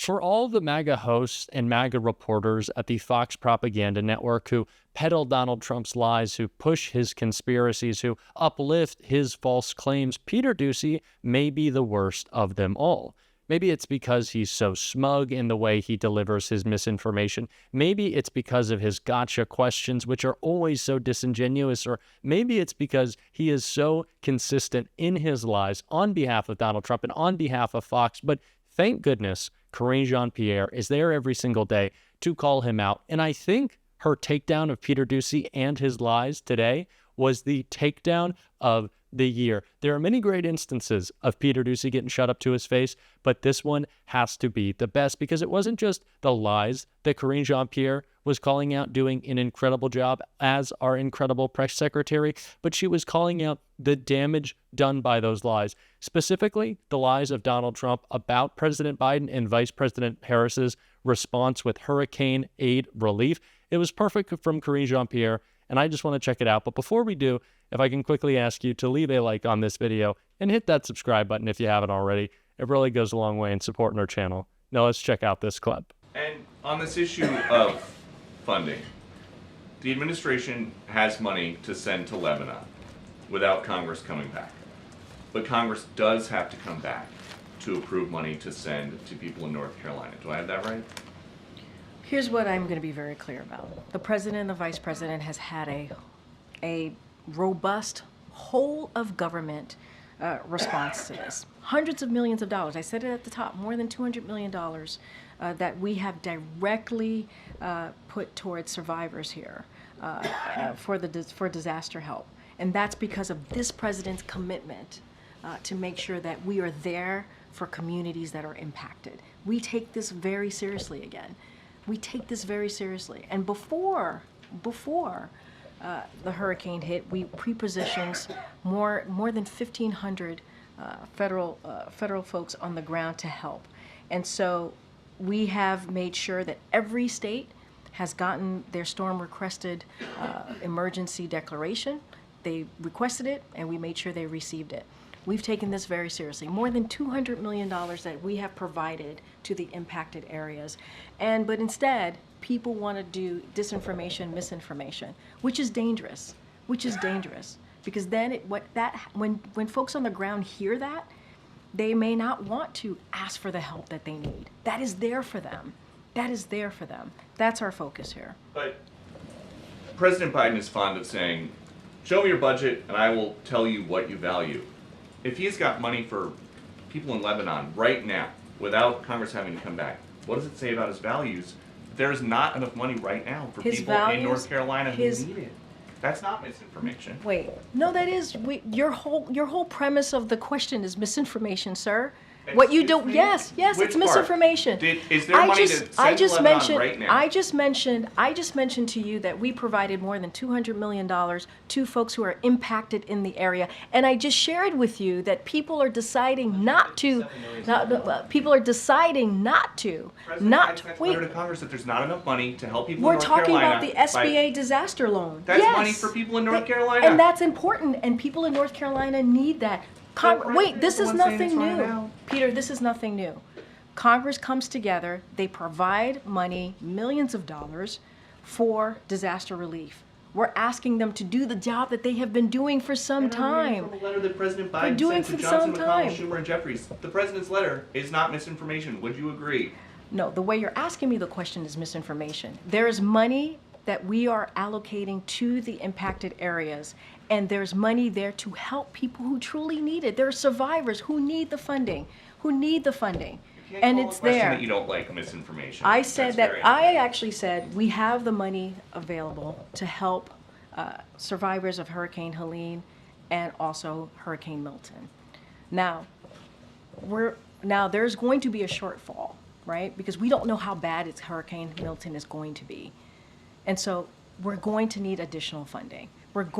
For all the MAGA hosts and MAGA reporters at the Fox Propaganda Network who peddle Donald Trump's lies, who push his conspiracies, who uplift his false claims, Peter Doocy may be the worst of them all. Maybe it's because he's so smug in the way he delivers his misinformation. Maybe it's because of his gotcha questions, which are always so disingenuous. Or maybe it's because he is so consistent in his lies on behalf of Donald Trump and on behalf of Fox. But thank goodness Karine Pierre is there every single day to call him out. And I think her takedown of Peter Doocy and his lies today was the takedown of the year. There are many great instances of Peter Doocy getting shut up to his face, but this one has to be the best because it wasn't just the lies that Karine Jean-Pierre was calling out, doing an incredible job as our incredible press secretary, but she was calling out the damage done by those lies, specifically the lies of Donald Trump about President Biden and Vice President Harris's response with hurricane aid relief. It was perfect from Karine Jean-Pierre, and I just want to check it out. But before we do, if I can quickly ask you to leave a like on this video and hit that subscribe button if you haven't already. It really goes a long way in supporting our channel. Now let's check out this clip. And on this issue of funding, the administration has money to send to Lebanon without Congress coming back. But Congress does have to come back to approve money to send to people in North Carolina. Do I have that right? Here's what I'm going to be very clear about. The president and the vice president has had a robust whole of government response to this. Hundreds of millions of dollars. I said it at the top, more than $200 million that we have directly put towards survivors here for disaster help. And that's because of this president's commitment to make sure that we are there for communities that are impacted. We take this very seriously again. We take this very seriously. And before the hurricane hit, we pre-positioned more than 1,500 federal folks on the ground to help. And so we have made sure that every state has gotten their storm requested emergency declaration. They requested it, and we made sure they received it. We've taken this very seriously. More than $200 million that we have provided to the impacted areas. But instead, people want to do disinformation, misinformation, which is dangerous, because then when folks on the ground hear that, they may not want to ask for the help that they need. That is there for them. That's our focus here. But President Biden is fond of saying, show me your budget and I will tell you what you value. If he's got money for people in Lebanon right now, without Congress having to come back, what does it say about his values? There's not enough money right now for people in North Carolina who need it. That's not misinformation. Wait, no, that is your whole premise of the question is misinformation, sir. What you do? Yes, it's misinformation. Is there money to send to Lebanon right now? I just mentioned to you that we provided more than $200 million to folks who are impacted in the area, and I just shared with you that people are deciding not to. People are deciding not to. Wait. To Congress that there's not enough money to help people We're in North Carolina. We're talking about the SBA disaster loan. That's yes. money for people in North Carolina. And that's important, and people in North Carolina need that. Wait, this is nothing new. Peter, this is nothing new. Congress comes together, they provide money, millions of dollars, for disaster relief. We're asking them to do the job that they have been doing for some time. From a letter that President Biden sent to Johnson, McConnell, Schumer, and Jeffries. The president's letter is not misinformation. Would you agree? No, the way you're asking me the question is misinformation. There is money that we are allocating to the impacted areas, and there's money there to help people who truly need it. There are survivors who need the funding, and it's there. That you don't like misinformation. I said that. I actually said we have the money available to help survivors of Hurricane Helene and also Hurricane Milton. Now, there's going to be a shortfall, right? Because we don't know how bad Hurricane Milton is going to be. And so we're going to need additional funding. That's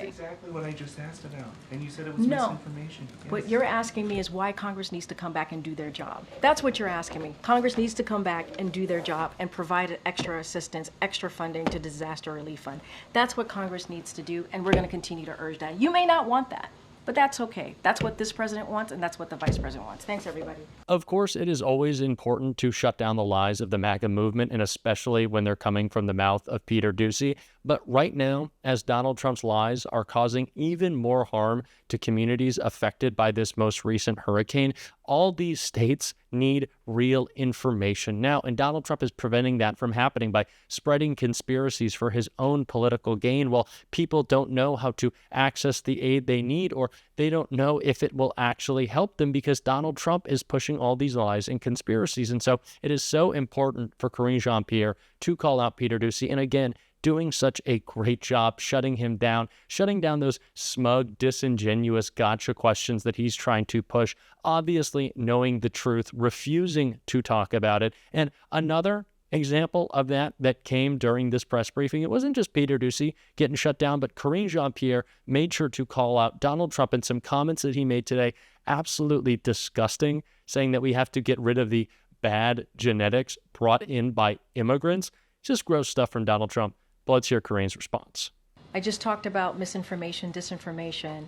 exactly what I just asked about. And you said it was misinformation. Yes. What you're asking me is why Congress needs to come back and do their job. That's what you're asking me. Congress needs to come back and do their job and provide extra assistance, extra funding to disaster relief fund. That's what Congress needs to do, and we're going to continue to urge that. You may not want that. But that's okay. That's what this president wants, and that's what the vice president wants. Thanks, everybody. Of course, it is always important to shut down the lies of the MAGA movement, and especially when they're coming from the mouth of Peter Doocy. But right now, as Donald Trump's lies are causing even more harm to communities affected by this most recent hurricane, all these states need real information now. And Donald Trump is preventing that from happening by spreading conspiracies for his own political gain while people don't know how to access the aid they need, or they don't know if it will actually help them because Donald Trump is pushing all these lies and conspiracies. And so it is so important for Karine Jean-Pierre to call out Peter Doocy. And again, doing such a great job shutting him down, shutting down those smug, disingenuous gotcha questions that he's trying to push, obviously knowing the truth, refusing to talk about it. And another example of that came during this press briefing, it wasn't just Peter Doocy getting shut down, but Karine Jean-Pierre made sure to call out Donald Trump and some comments that he made today, absolutely disgusting, saying that we have to get rid of the bad genetics brought in by immigrants. Just gross stuff from Donald Trump. But let's hear Karine's response. I just talked about misinformation, disinformation,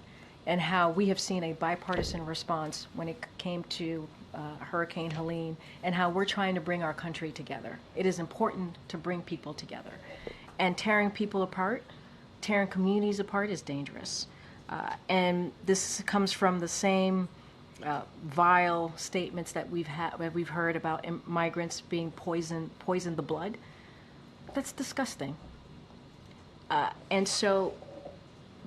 and how we have seen a bipartisan response when it came to Hurricane Helene, and how we're trying to bring our country together. It is important to bring people together. And tearing people apart, tearing communities apart is dangerous. And this comes from the same vile statements that we've heard about migrants being poisoned the blood. That's disgusting. And so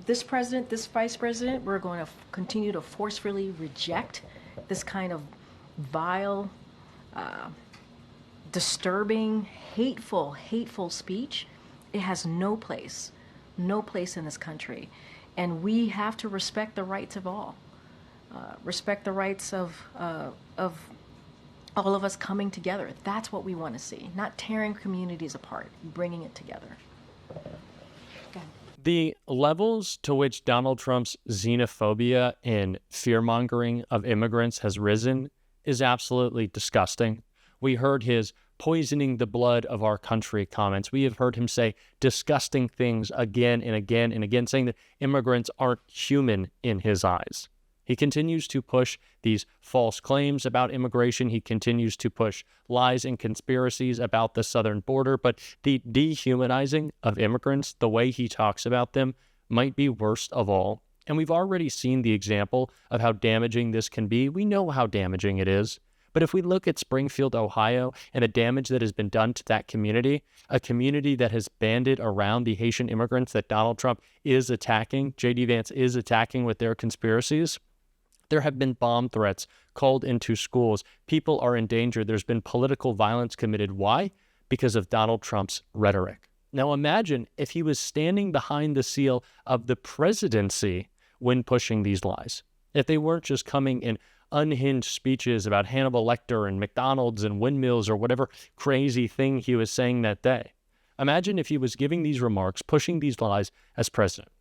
this president, this vice president, we're going to continue to forcefully reject this kind of vile, disturbing, hateful speech. It has no place in this country. And we have to respect the rights of all. Respect the rights of all of us coming together. That's what we want to see, not tearing communities apart, bringing it together. The levels to which Donald Trump's xenophobia and fear-mongering of immigrants has risen is absolutely disgusting. We heard his poisoning the blood of our country comments. We have heard him say disgusting things again and again and again, saying that immigrants aren't human in his eyes. He continues to push these false claims about immigration. He continues to push lies and conspiracies about the southern border. But the dehumanizing of immigrants, the way he talks about them, might be worst of all. And we've already seen the example of how damaging this can be. We know how damaging it is. But if we look at Springfield, Ohio, and the damage that has been done to that community, a community that has banded around the Haitian immigrants that Donald Trump is attacking, J.D. Vance is attacking with their conspiracies, there have been bomb threats called into schools. People are in danger. There's been political violence committed. Why? Because of Donald Trump's rhetoric. Now imagine if he was standing behind the seal of the presidency when pushing these lies. If they weren't just coming in unhinged speeches about Hannibal Lecter and McDonald's and windmills or whatever crazy thing he was saying that day. Imagine if he was giving these remarks, pushing these lies as president.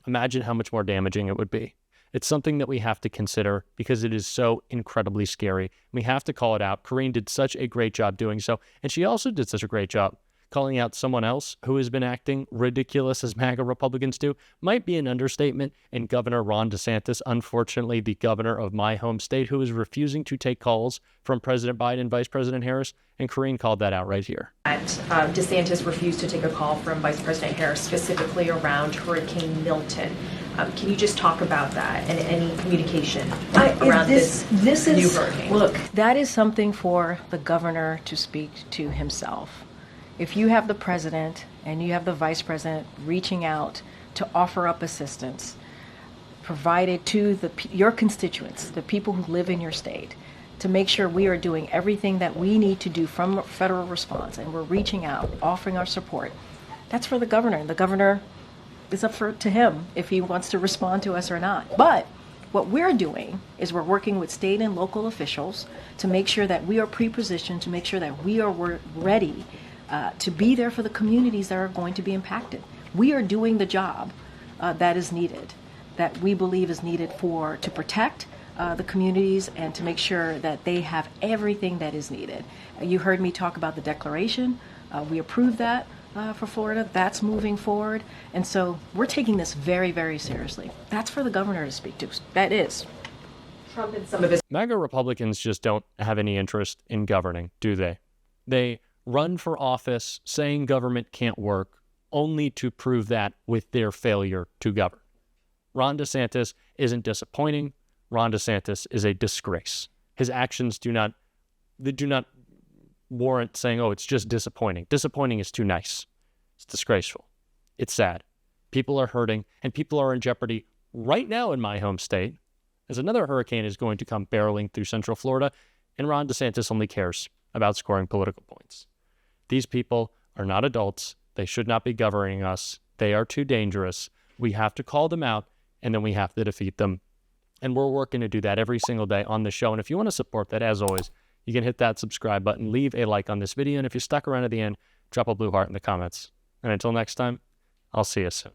Imagine how much more damaging it would be. It's something that we have to consider because it is so incredibly scary. We have to call it out. Karine did such a great job doing so, and she also did such a great job calling out someone else who has been acting ridiculous as MAGA Republicans do. Might be an understatement. And Governor Ron DeSantis, unfortunately the governor of my home state, who is refusing to take calls from President Biden and Vice President Harris, and Karine called that out right here. DeSantis refused to take a call from Vice President Harris specifically around Hurricane Milton. Can you just talk about that and any communication around this new hurricane? Look, that is something for the governor to speak to himself. If you have the president and you have the vice president reaching out to offer up assistance provided to your constituents, the people who live in your state, to make sure we are doing everything that we need to do from federal response, and we're reaching out, offering our support, that's for the governor. The governor, it's up to him if he wants to respond to us or not. But what we're doing is we're working with state and local officials to make sure that we are pre-positioned, to make sure that we are ready to be there for the communities that are going to be impacted. We are doing the job that is needed, that we believe is needed to protect the communities and to make sure that they have everything that is needed. You heard me talk about the declaration. We approved that. for Florida. That's moving forward. And so we're taking this very, very seriously. That's for the governor to speak to. That is. Trump and some of his MAGA Republicans just don't have any interest in governing, do they? They run for office saying government can't work, only to prove that with their failure to govern. Ron DeSantis isn't disappointing. Ron DeSantis is a disgrace. His actions do not warrant saying, oh, it's just disappointing. Disappointing is too nice. It's disgraceful. It's sad. People are hurting, and people are in jeopardy right now in my home state, as another hurricane is going to come barreling through Central Florida, and Ron DeSantis only cares about scoring political points. These people are not adults. They should not be governing us. They are too dangerous. We have to call them out, and then we have to defeat them. And we're working to do that every single day on the show. And if you want to support that, as always, you can hit that subscribe button, leave a like on this video, and if you stuck around at the end, drop a blue heart in the comments. And until next time, I'll see you soon.